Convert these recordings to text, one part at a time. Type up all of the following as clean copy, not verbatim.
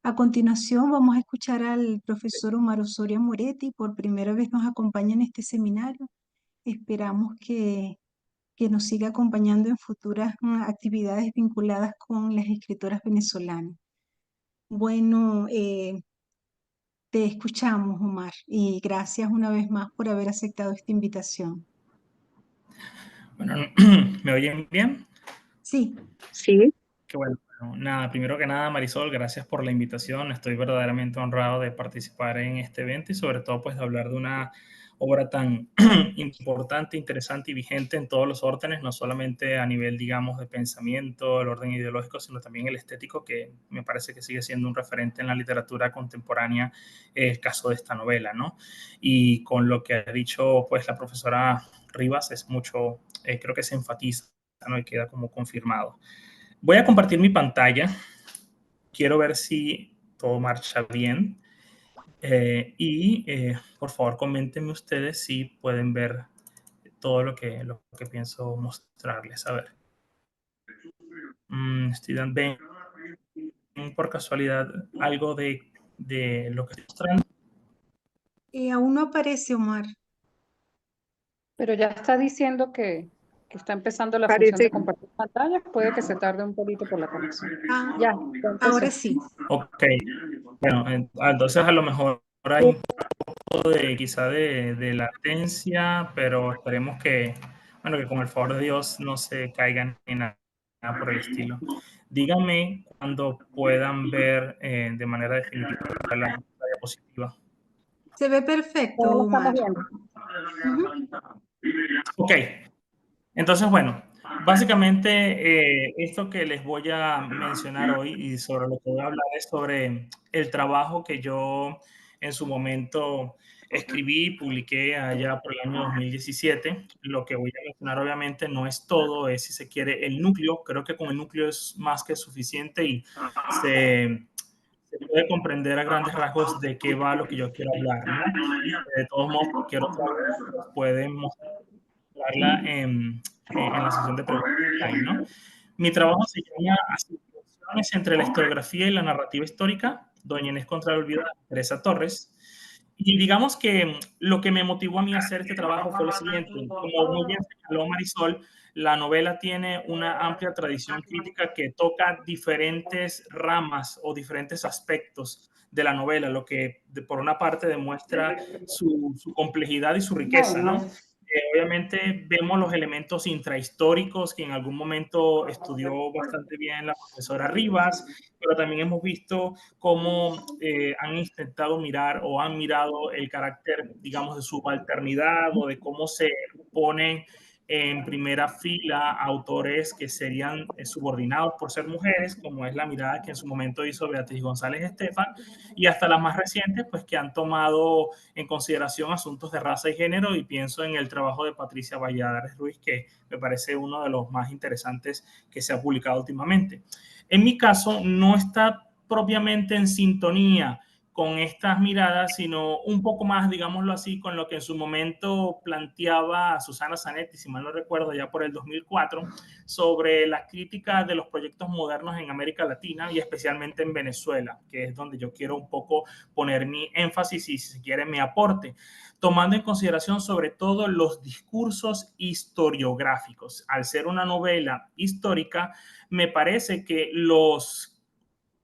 A continuación vamos a escuchar al profesor Omar Osorio Moretti. Por primera vez nos acompaña en este seminario. Esperamos que nos siga acompañando en futuras actividades vinculadas con las escritoras venezolanas. Bueno, te escuchamos, Omar, y gracias una vez más por haber aceptado esta invitación. Bueno, ¿me oyen bien? Sí. Sí. Qué bueno. Bueno, nada, primero que nada, Marisol, gracias por la invitación. Estoy verdaderamente honrado de participar en este evento y sobre todo pues de hablar de una obra tan importante, interesante y vigente en todos los órdenes, no solamente a nivel, digamos, de pensamiento, el orden ideológico, sino también el estético, que me parece que sigue siendo un referente en la literatura contemporánea, el caso de esta novela, ¿no? Y con lo que ha dicho pues la profesora Rivas es mucho, creo que se enfatiza, ¿no? Y queda como confirmado. Voy a compartir mi pantalla. Quiero ver si todo marcha bien. Por favor, coméntenme ustedes si pueden ver todo lo que pienso mostrarles. A ver. Estoy dando por casualidad algo de lo que estoy mostrando. Aún no aparece, Omar. Pero ya está diciendo que está empezando la función de Parece, compartir pantalla. Puede que se tarde un poquito por la conexión. Ah, Ya empezó. ahora sí. Ok. Bueno, entonces a lo mejor hay un poco de quizá de latencia, pero esperemos que, bueno, que con el favor de Dios no se caigan en nada por el estilo. Díganme cuando puedan ver de manera definitiva la diapositiva. Se ve perfecto, Todos lo Omar. estamos viendo. Ok, entonces, bueno, básicamente esto que les voy a mencionar hoy y sobre lo que voy a hablar es sobre el trabajo que yo en su momento escribí y publiqué allá por el año 2017. Lo que voy a mencionar obviamente no es todo, es si se quiere el núcleo. Creo que con el núcleo es más que suficiente y se puede comprender a grandes rasgos de qué va lo que yo quiero hablar, ¿no? De todos modos, cualquier otra duda pues, pueden mostrarla en la sesión de preguntas online, ¿no? Mi trabajo se llama Asociaciones entre la historiografía y la narrativa histórica, Doña Inés contra el olvido, de Teresa Torres. Y digamos que lo que me motivó a mí a hacer este trabajo fue lo siguiente. Como muy bien señaló Marisol, la novela tiene una amplia tradición crítica que toca diferentes ramas o diferentes aspectos de la novela, lo que por una parte demuestra su complejidad y su riqueza, ¿no? Obviamente vemos los elementos intrahistóricos que en algún momento estudió bastante bien la profesora Rivas, pero también hemos visto cómo han intentado mirar o han mirado el carácter, digamos, de subalternidad o de cómo se ponen en primera fila autores que serían subordinados por ser mujeres, como es la mirada que en su momento hizo Beatriz González Estefan, y hasta las más recientes, pues que han tomado en consideración asuntos de raza y género, y pienso en el trabajo de Patricia Valladares Ruiz, que me parece uno de los más interesantes que se ha publicado últimamente. En mi caso, no está propiamente en sintonía con estas miradas, sino un poco más, digámoslo así, con lo que en su momento planteaba Susana Zanetti, si mal no recuerdo, ya por el 2004, sobre la crítica de los proyectos modernos en América Latina y especialmente en Venezuela, que es donde yo quiero un poco poner mi énfasis y, si se quiere, mi aporte, tomando en consideración sobre todo los discursos historiográficos. Al ser una novela histórica, me parece que los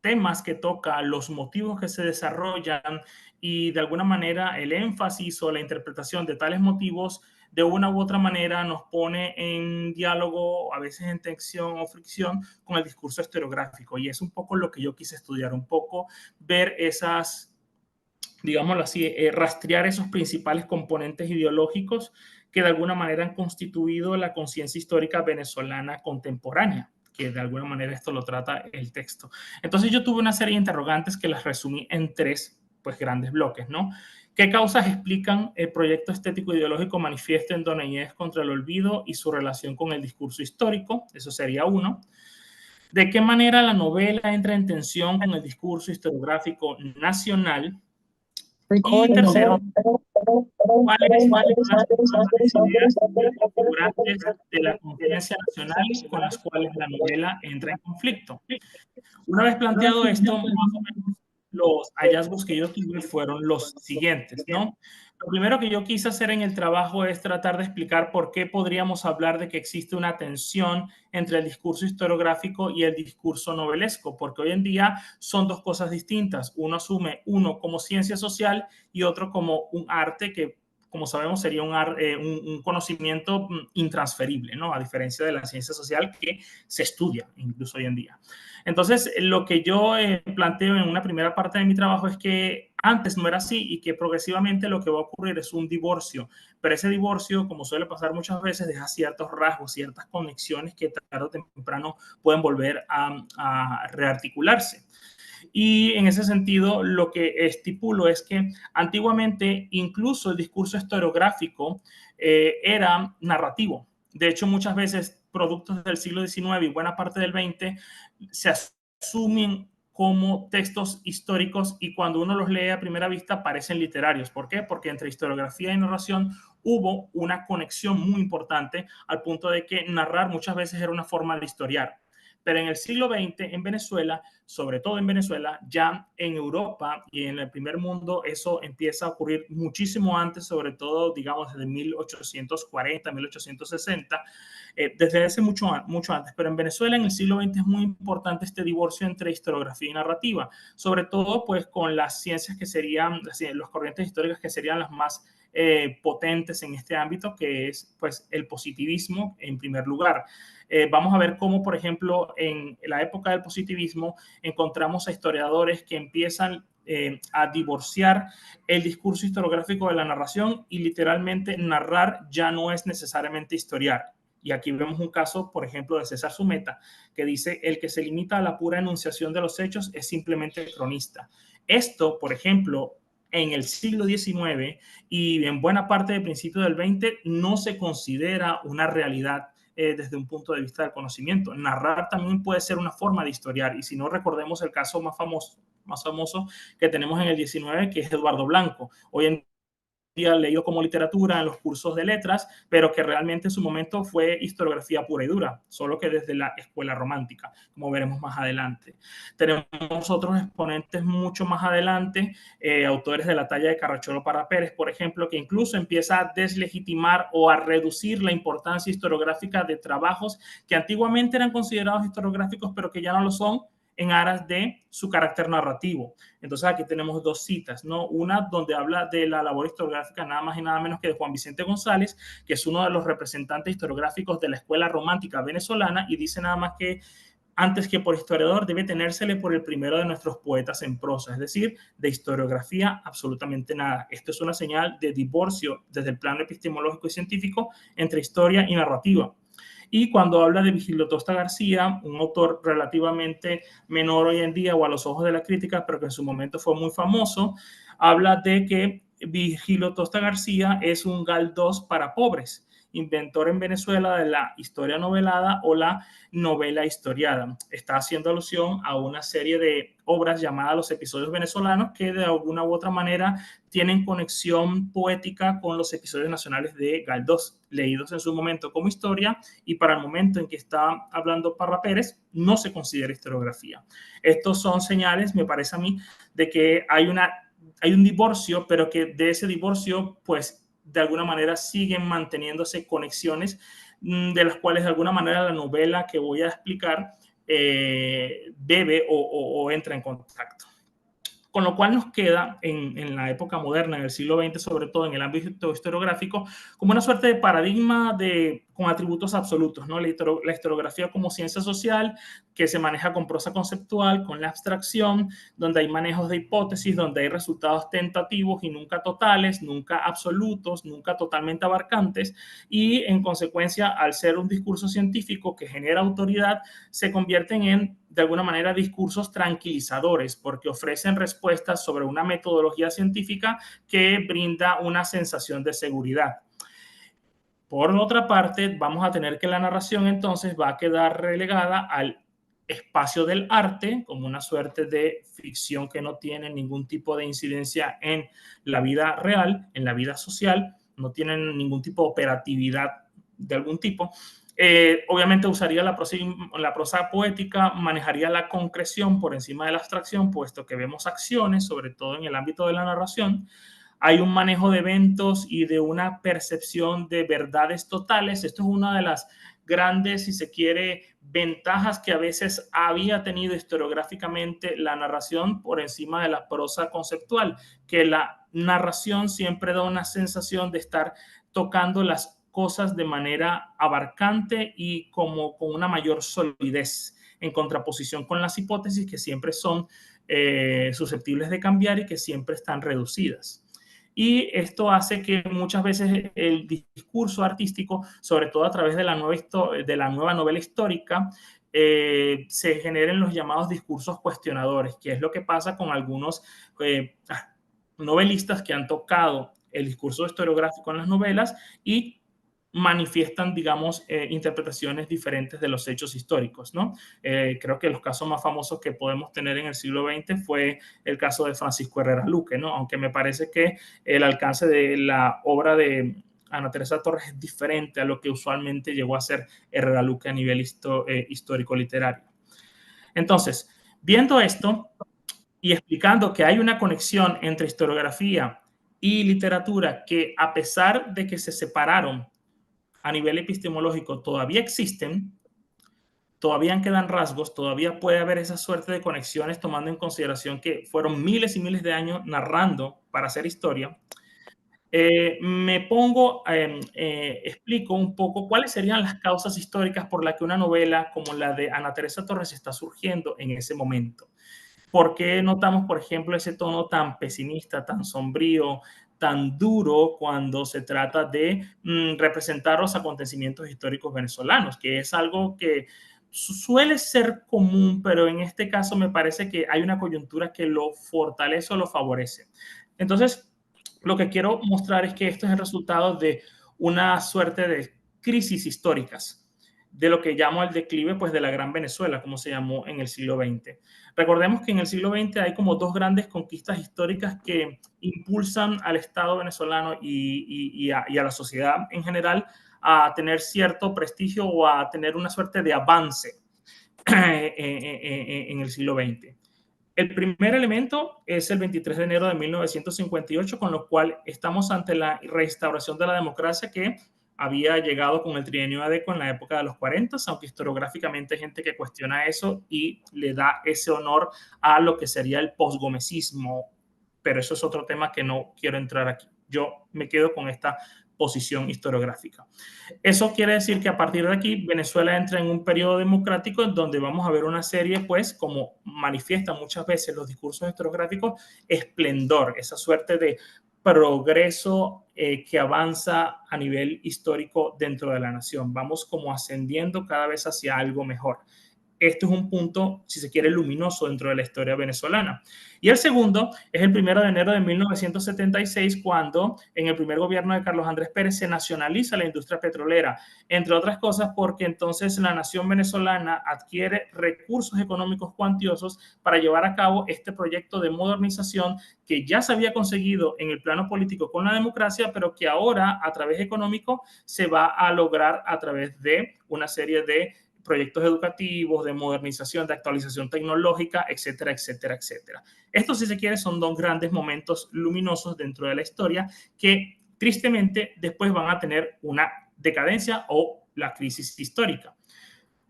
temas que toca, los motivos que se desarrollan y de alguna manera el énfasis o la interpretación de tales motivos de una u otra manera nos pone en diálogo, a veces en tensión o fricción con el discurso historiográfico, y es un poco lo que yo quise estudiar, un poco ver esas, digámoslo así, rastrear esos principales componentes ideológicos que de alguna manera han constituido la conciencia histórica venezolana contemporánea, que de alguna manera esto lo trata el texto. Entonces yo tuve una serie de interrogantes que las resumí en tres pues grandes bloques, ¿no? ¿Qué causas explican el proyecto estético ideológico manifiesto en Doña Inés contra el olvido y su relación con el discurso histórico? Eso sería uno. ¿De qué manera la novela entra en tensión con el discurso historiográfico nacional? Y tercero, ¿cuáles son las principales ideas configurantes de la conciencia nacional con las cuales la novela entra en conflicto? Una vez planteado esto, más o menos los hallazgos que yo tuve fueron los siguientes, ¿no? Lo primero que yo quise hacer en el trabajo es tratar de explicar por qué podríamos hablar de que existe una tensión entre el discurso historiográfico y el discurso novelesco, porque hoy en día son dos cosas distintas. Uno asume uno como ciencia social y otro como un arte que, como sabemos, sería un conocimiento intransferible, ¿no? A diferencia de la ciencia social que se estudia incluso hoy en día. Entonces, lo que yo planteo en una primera parte de mi trabajo es que antes no era así y que progresivamente lo que va a ocurrir es un divorcio, pero ese divorcio, como suele pasar muchas veces, deja ciertos rasgos, ciertas conexiones que tarde o temprano pueden volver a rearticularse. Y en ese sentido, lo que estipulo es que antiguamente incluso el discurso historiográfico era narrativo. De hecho, muchas veces productos del siglo XIX y buena parte del XX se asumen como textos históricos y cuando uno los lee a primera vista parecen literarios. ¿Por qué? Porque entre historiografía y narración hubo una conexión muy importante al punto de que narrar muchas veces era una forma de historiar. Pero en el siglo XX, en Venezuela, sobre todo en Venezuela, ya en Europa y en el primer mundo, eso empieza a ocurrir muchísimo antes, sobre todo, digamos, desde 1840, 1860, desde hace mucho antes. Pero en Venezuela, en el siglo XX, es muy importante este divorcio entre historiografía y narrativa, sobre todo, pues, con las ciencias que serían, las corrientes históricas que serían las más potentes en este ámbito, que es, pues, el positivismo en primer lugar. Vamos a ver cómo, por ejemplo, en la época del positivismo encontramos a historiadores que empiezan a divorciar el discurso historiográfico de la narración y literalmente narrar ya no es necesariamente historiar. Y aquí vemos un caso, por ejemplo, de César Sumeta, que dice, el que se limita a la pura enunciación de los hechos es simplemente cronista. Esto, por ejemplo, en el siglo XIX y en buena parte del principio del XX no se considera una realidad desde un punto de vista del conocimiento. Narrar también puede ser una forma de historiar, y si no, recordemos el caso más famoso que tenemos en el 19, que es Eduardo Blanco. Hoy en leído como literatura en los cursos de letras, pero que realmente en su momento fue historiografía pura y dura, solo que desde la escuela romántica, como veremos más adelante. Tenemos otros exponentes mucho más adelante, autores de la talla de Carracholo Parra Pérez, por ejemplo, que incluso empieza a deslegitimar o a reducir la importancia historiográfica de trabajos que antiguamente eran considerados historiográficos, pero que ya no lo son, en aras de su carácter narrativo. Entonces aquí tenemos dos citas, ¿no? Una donde habla de la labor historiográfica nada más y nada menos que de Juan Vicente González, que es uno de los representantes historiográficos de la escuela romántica venezolana, y dice nada más que antes que por historiador debe tenérsele por el primero de nuestros poetas en prosa, es decir, de historiografía absolutamente nada. Esto es una señal de divorcio desde el plano epistemológico y científico entre historia y narrativa. Y cuando habla de Vigilio Tosta García, un autor relativamente menor hoy en día o a los ojos de la crítica, pero que en su momento fue muy famoso, habla de que Vigilio Tosta García es un Galdós para pobres, inventor en Venezuela de la historia novelada o la novela historiada. Está haciendo alusión a una serie de obras llamadas Los Episodios Venezolanos que de alguna u otra manera tienen conexión poética con los episodios nacionales de Galdós, leídos en su momento como historia, y para el momento en que está hablando Parra Pérez no se considera historiografía. Estos son señales, me parece a mí, de que hay un divorcio, pero que de ese divorcio, pues, de alguna manera siguen manteniéndose conexiones de las cuales de alguna manera la novela que voy a explicar bebe o entra en contacto. Con lo cual nos queda en la época moderna, en el siglo XX, sobre todo en el ámbito historiográfico, como una suerte de paradigma con atributos absolutos, ¿no? La historiografía como ciencia social que se maneja con prosa conceptual, con la abstracción, donde hay manejos de hipótesis, donde hay resultados tentativos y nunca totales, nunca absolutos, nunca totalmente abarcantes, y en consecuencia, al ser un discurso científico que genera autoridad, se convierten en, de alguna manera, discursos tranquilizadores, porque ofrecen respuestas sobre una metodología científica que brinda una sensación de seguridad. Por otra parte, vamos a tener que la narración entonces va a quedar relegada al espacio del arte, como una suerte de ficción que no tiene ningún tipo de incidencia en la vida real, en la vida social, no tienen ningún tipo de operatividad de algún tipo, Obviamente usaría la prosa poética, manejaría la concreción por encima de la abstracción, puesto que vemos acciones, sobre todo en el ámbito de la narración. Hay un manejo de eventos y de una percepción de verdades totales. Esto es una de las grandes, si se quiere, ventajas que a veces había tenido historiográficamente la narración por encima de la prosa conceptual, que la narración siempre da una sensación de estar tocando las cosas de manera abarcante y como con una mayor solidez, en contraposición con las hipótesis que siempre son susceptibles de cambiar y que siempre están reducidas. Y esto hace que muchas veces el discurso artístico, sobre todo a través de la nueva novela histórica, se generen los llamados discursos cuestionadores, que es lo que pasa con algunos novelistas que han tocado el discurso historiográfico en las novelas y manifiestan, digamos, interpretaciones diferentes de los hechos históricos, ¿no? Creo que los casos más famosos que podemos tener en el siglo XX fue el caso de Francisco Herrera Luque, ¿no? Aunque me parece que el alcance de la obra de Ana Teresa Torres es diferente a lo que usualmente llegó a ser Herrera Luque a nivel histórico-literario. Entonces, viendo esto y explicando que hay una conexión entre historiografía y literatura que, a pesar de que se separaron a nivel epistemológico, todavía existen, todavía quedan rasgos, todavía puede haber esa suerte de conexiones, tomando en consideración que fueron miles y miles de años narrando para hacer historia. Explico un poco cuáles serían las causas históricas por las que una novela como la de Ana Teresa Torres está surgiendo en ese momento. ¿Por qué notamos, por ejemplo, ese tono tan pesimista, tan sombrío, tan duro cuando se trata de representar los acontecimientos históricos venezolanos? Que es algo que suele ser común, pero en este caso me parece que hay una coyuntura que lo fortalece o lo favorece. Entonces, lo que quiero mostrar es que esto es el resultado de una suerte de crisis históricas, de lo que llamo el declive, pues, de la Gran Venezuela, como se llamó en el siglo XX. Recordemos que en el siglo XX hay como dos grandes conquistas históricas que impulsan al Estado venezolano y a la sociedad en general a tener cierto prestigio o a tener una suerte de avance en el siglo XX. El primer elemento es el 23 de enero de 1958, con lo cual estamos ante la restauración de la democracia que había llegado con el trienio Adeco en la época de los 40, aunque historiográficamente hay gente que cuestiona eso y le da ese honor a lo que sería el posgomecismo, pero eso es otro tema que no quiero entrar aquí. Yo me quedo con esta posición historiográfica. Eso quiere decir que a partir de aquí Venezuela entra en un periodo democrático en donde vamos a ver una serie, pues, como manifiestan muchas veces los discursos historiográficos, esplendor, esa suerte de progreso que avanza a nivel histórico dentro de la nación. Vamos como ascendiendo cada vez hacia algo mejor. Esto es un punto, si se quiere, luminoso dentro de la historia venezolana. Y el segundo es el 1 de enero de 1976, cuando en el primer gobierno de Carlos Andrés Pérez se nacionaliza la industria petrolera, entre otras cosas porque entonces la nación venezolana adquiere recursos económicos cuantiosos para llevar a cabo este proyecto de modernización que ya se había conseguido en el plano político con la democracia, pero que ahora a través económico se va a lograr a través de una serie de proyectos educativos, de modernización, de actualización tecnológica, etcétera, etcétera, etcétera. Estos, si se quiere, son dos grandes momentos luminosos dentro de la historia que tristemente después van a tener una decadencia o la crisis histórica.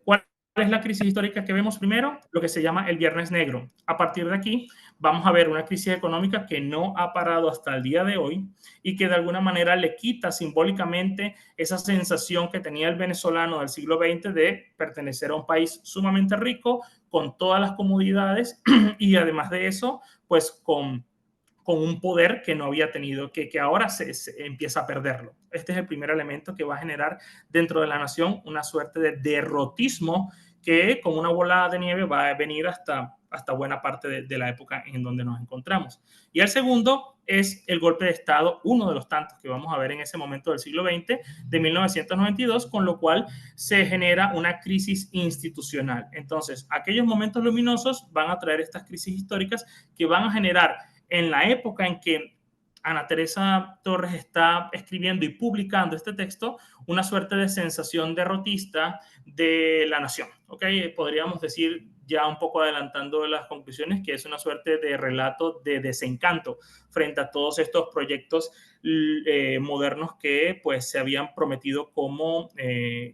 ¿Cuál es la crisis histórica que vemos primero? Lo que se llama el Viernes Negro. A partir de aquí vamos a ver una crisis económica que no ha parado hasta el día de hoy y que de alguna manera le quita simbólicamente esa sensación que tenía el venezolano del siglo XX de pertenecer a un país sumamente rico, con todas las comodidades y además de eso, pues con un poder que no había tenido, que ahora se empieza a perderlo. Este es el primer elemento que va a generar dentro de la nación una suerte de derrotismo que como una bola de nieve va a venir hasta buena parte de la época en donde nos encontramos. Y el segundo es el golpe de Estado, uno de los tantos que vamos a ver en ese momento del siglo XX, de 1992, con lo cual se genera una crisis institucional. Entonces, aquellos momentos luminosos van a traer estas crisis históricas que van a generar en la época en que Ana Teresa Torres está escribiendo y publicando este texto, una suerte de sensación derrotista de la nación. ¿Okay? Podríamos decir, ya un poco adelantando las conclusiones, que es una suerte de relato de desencanto frente a todos estos proyectos modernos que pues, se habían prometido como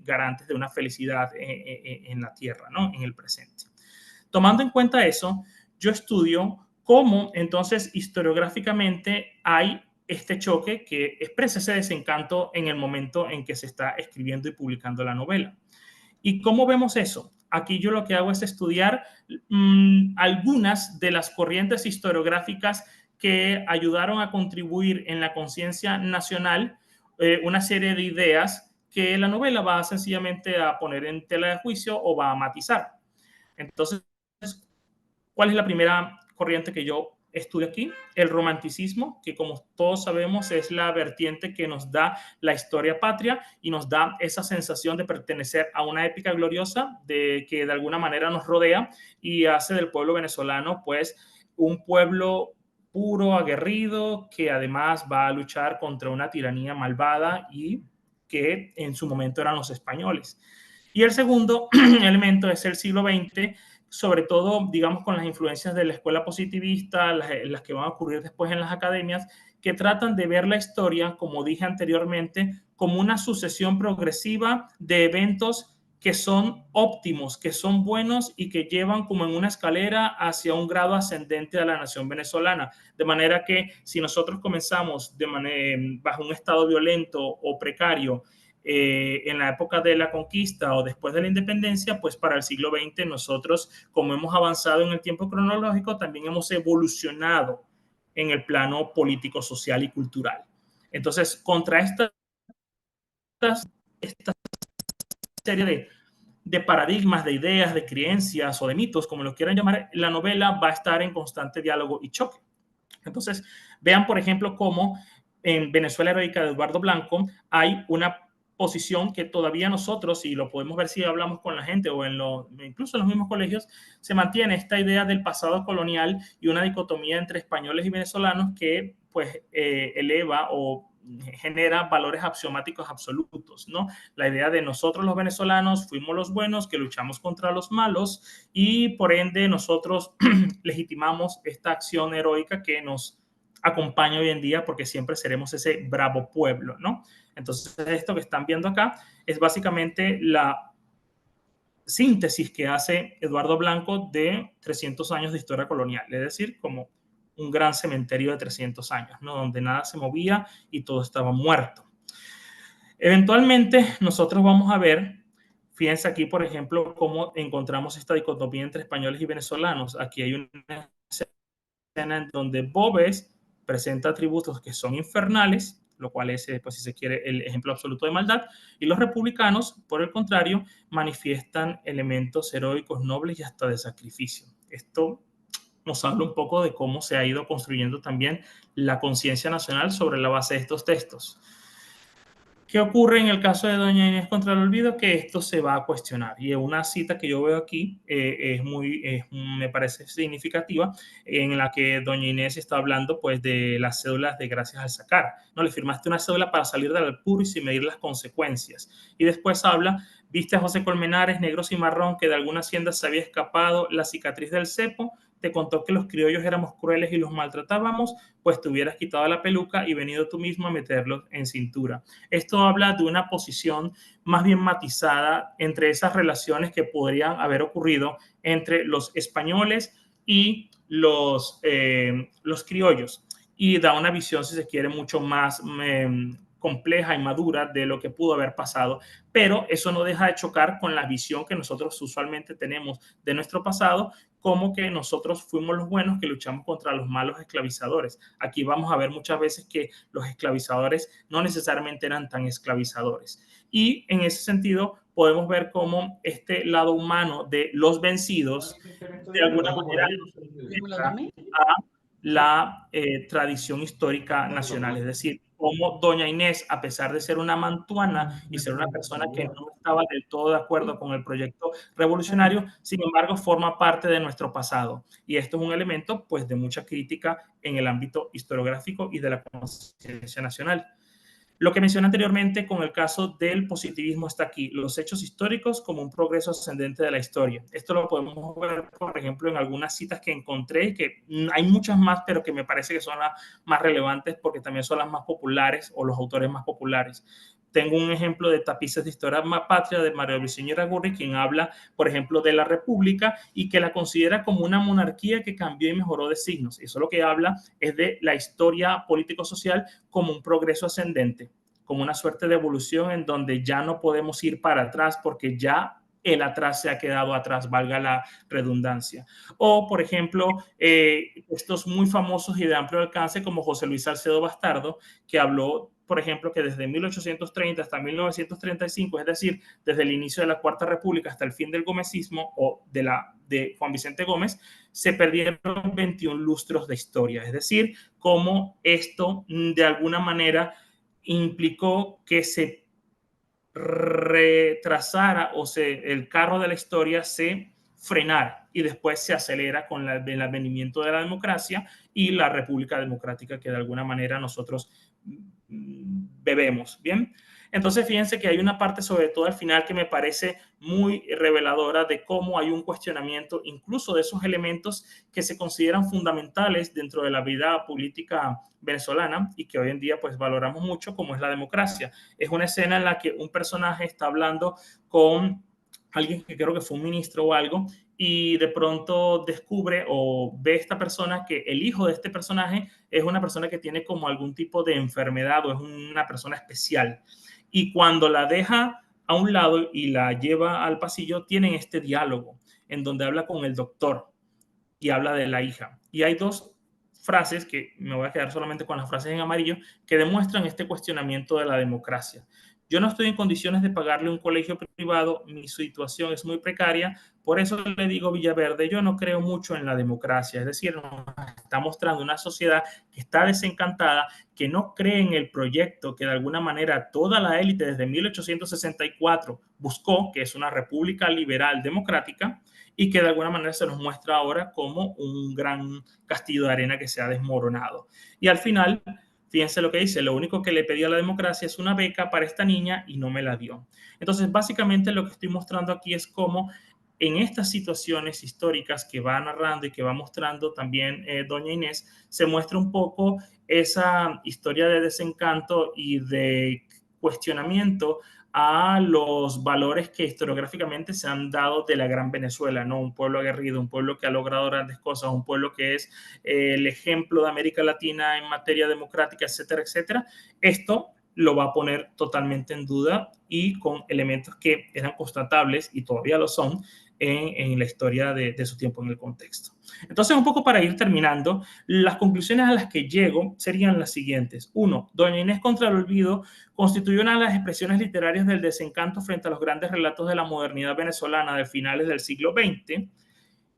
garantes de una felicidad en la tierra, ¿no? En el presente. Tomando en cuenta eso, yo estudio cómo entonces historiográficamente hay este choque que expresa ese desencanto en el momento en que se está escribiendo y publicando la novela. ¿Y cómo vemos eso? Aquí yo lo que hago es estudiar algunas de las corrientes historiográficas que ayudaron a contribuir en la conciencia nacional una serie de ideas que la novela va sencillamente a poner en tela de juicio o va a matizar. Entonces, ¿cuál es la primera corriente que yo estudio aquí? El romanticismo, que como todos sabemos es la vertiente que nos da la historia patria y nos da esa sensación de pertenecer a una épica gloriosa de que de alguna manera nos rodea y hace del pueblo venezolano pues un pueblo puro, aguerrido, que además va a luchar contra una tiranía malvada y que en su momento eran los españoles. Y el segundo elemento es el siglo XX, sobre todo, digamos, con las influencias de la escuela positivista, las que van a ocurrir después en las academias, que tratan de ver la historia, como dije anteriormente, como una sucesión progresiva de eventos que son óptimos, que son buenos y que llevan como en una escalera hacia un grado ascendente a la nación venezolana. De manera que si nosotros comenzamos bajo un estado violento o precario, en la época de la conquista o después de la independencia, pues para el siglo XX nosotros, como hemos avanzado en el tiempo cronológico, también hemos evolucionado en el plano político, social y cultural. Entonces, contra esta serie de paradigmas, de ideas, de creencias o de mitos, como lo quieran llamar, la novela va a estar en constante diálogo y choque. Entonces, vean, por ejemplo, cómo en Venezuela Heroica de Eduardo Blanco hay una posición que todavía nosotros, y lo podemos ver si hablamos con la gente o incluso en los mismos colegios, se mantiene esta idea del pasado colonial y una dicotomía entre españoles y venezolanos que pues eleva o genera valores axiomáticos absolutos, ¿no? La idea de nosotros los venezolanos fuimos los buenos que luchamos contra los malos y por ende nosotros legitimamos esta acción heroica que nos acompaña hoy en día porque siempre seremos ese bravo pueblo, ¿no? Entonces, esto que están viendo acá es básicamente la síntesis que hace Eduardo Blanco de 300 años de historia colonial, es decir, como un gran cementerio de 300 años, ¿no? Donde nada se movía y todo estaba muerto. Eventualmente, nosotros vamos a ver, fíjense aquí, por ejemplo, cómo encontramos esta dicotomía entre españoles y venezolanos. Aquí hay una escena en donde Boves presenta atributos que son infernales, lo cual es, pues, si se quiere, el ejemplo absoluto de maldad, y los republicanos, por el contrario, manifiestan elementos heroicos, nobles y hasta de sacrificio. Esto nos habla un poco de cómo se ha ido construyendo también la conciencia nacional sobre la base de estos textos. ¿Qué ocurre en el caso de doña Inés contra el olvido? Que esto se va a cuestionar. Y una cita que yo veo aquí me parece significativa, en la que doña Inés está hablando pues, de las cédulas de gracias al sacar. ¿No? Le firmaste una cédula para salir del apuro y sin medir las consecuencias. Y después habla, viste a José Colmenares, negro y marrón, que de alguna hacienda se había escapado la cicatriz del cepo, te contó que los criollos éramos crueles y los maltratábamos, pues te hubieras quitado la peluca y venido tú mismo a meterlos en cintura. Esto habla de una posición más bien matizada entre esas relaciones que podrían haber ocurrido entre los españoles y los criollos, y da una visión, si se quiere, mucho más compleja y madura de lo que pudo haber pasado, pero eso no deja de chocar con la visión que nosotros usualmente tenemos de nuestro pasado, como que nosotros fuimos los buenos que luchamos contra los malos esclavizadores. Aquí vamos a ver muchas veces que los esclavizadores no necesariamente eran tan esclavizadores. Y en ese sentido podemos ver cómo este lado humano de los vencidos de alguna manera a la tradición histórica nacional. Es decir, cómo doña Inés, a pesar de ser una mantuana y ser una persona que no estaba del todo de acuerdo con el proyecto revolucionario, sin embargo, forma parte de nuestro pasado. Y esto es un elemento, pues, de mucha crítica en el ámbito historiográfico y de la conciencia nacional. Lo que mencioné anteriormente con el caso del positivismo está aquí, los hechos históricos como un progreso ascendente de la historia. Esto lo podemos ver, por ejemplo, en algunas citas que encontré, que hay muchas más, pero que me parece que son las más relevantes porque también son las más populares o los autores más populares. Tengo un ejemplo de Tapices de Historia Patria de Mario Briceño Iragorri, quien habla, por ejemplo, de la República y que la considera como una monarquía que cambió y mejoró de signos. Eso lo que habla es de la historia político-social como un progreso ascendente, como una suerte de evolución en donde ya no podemos ir para atrás porque ya el atrás se ha quedado atrás, valga la redundancia. O, por ejemplo, estos muy famosos y de amplio alcance como José Luis Salcedo Bastardo, que habló, por ejemplo, que desde 1830 hasta 1935, es decir, desde el inicio de la Cuarta República hasta el fin del gomecismo o de Juan Vicente Gómez, se perdieron 21 lustros de historia. Es decir, cómo esto de alguna manera implicó que se retrasara o el carro de la historia se frenara y después se acelera con el advenimiento de la democracia y la República Democrática que de alguna manera nosotros bebemos. Bien, entonces fíjense que hay una parte sobre todo al final que me parece muy reveladora de cómo hay un cuestionamiento incluso de esos elementos que se consideran fundamentales dentro de la vida política venezolana y que hoy en día pues valoramos mucho, como es la democracia. Es una escena en la que un personaje está hablando con alguien que creo que fue un ministro o algo, y de pronto descubre o ve esta persona que el hijo de este personaje es una persona que tiene como algún tipo de enfermedad o es una persona especial. Y cuando la deja a un lado y la lleva al pasillo, tienen este diálogo en donde habla con el doctor y habla de la hija. Y hay dos frases, que me voy a quedar solamente con las frases en amarillo, que demuestran este cuestionamiento de la democracia. Yo no estoy en condiciones de pagarle un colegio privado, mi situación es muy precaria, por eso le digo Villaverde, yo no creo mucho en la democracia, es decir, nos está mostrando una sociedad que está desencantada, que no cree en el proyecto que de alguna manera toda la élite desde 1864 buscó, que es una república liberal democrática, y que de alguna manera se nos muestra ahora como un gran castillo de arena que se ha desmoronado. Y al final, fíjense lo que dice, lo único que le pedí a la democracia es una beca para esta niña y no me la dio. Entonces, básicamente lo que estoy mostrando aquí es cómo en estas situaciones históricas que va narrando y que va mostrando también doña Inés, se muestra un poco esa historia de desencanto y de cuestionamiento a los valores que historiográficamente se han dado de la gran Venezuela, ¿no? Un pueblo aguerrido, un pueblo que ha logrado grandes cosas, un pueblo que es el ejemplo de América Latina en materia democrática, etcétera, etcétera. Esto lo va a poner totalmente en duda y con elementos que eran constatables y todavía lo son en la historia de su tiempo en el contexto. Entonces, un poco para ir terminando, las conclusiones a las que llego serían las siguientes. Uno, doña Inés contra el olvido constituye una de las expresiones literarias del desencanto frente a los grandes relatos de la modernidad venezolana de finales del siglo XX.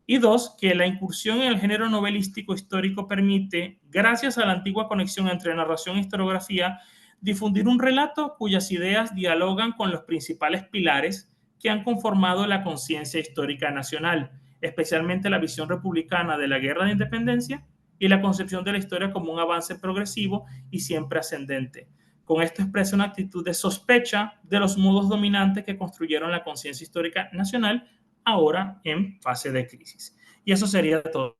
Y dos, que la incursión en el género novelístico histórico permite, gracias a la antigua conexión entre narración e historiografía, difundir un relato cuyas ideas dialogan con los principales pilares que han conformado la conciencia histórica nacional, especialmente la visión republicana de la Guerra de Independencia y la concepción de la historia como un avance progresivo y siempre ascendente. Con esto expresa una actitud de sospecha de los modos dominantes que construyeron la conciencia histórica nacional ahora en fase de crisis. Y eso sería todo.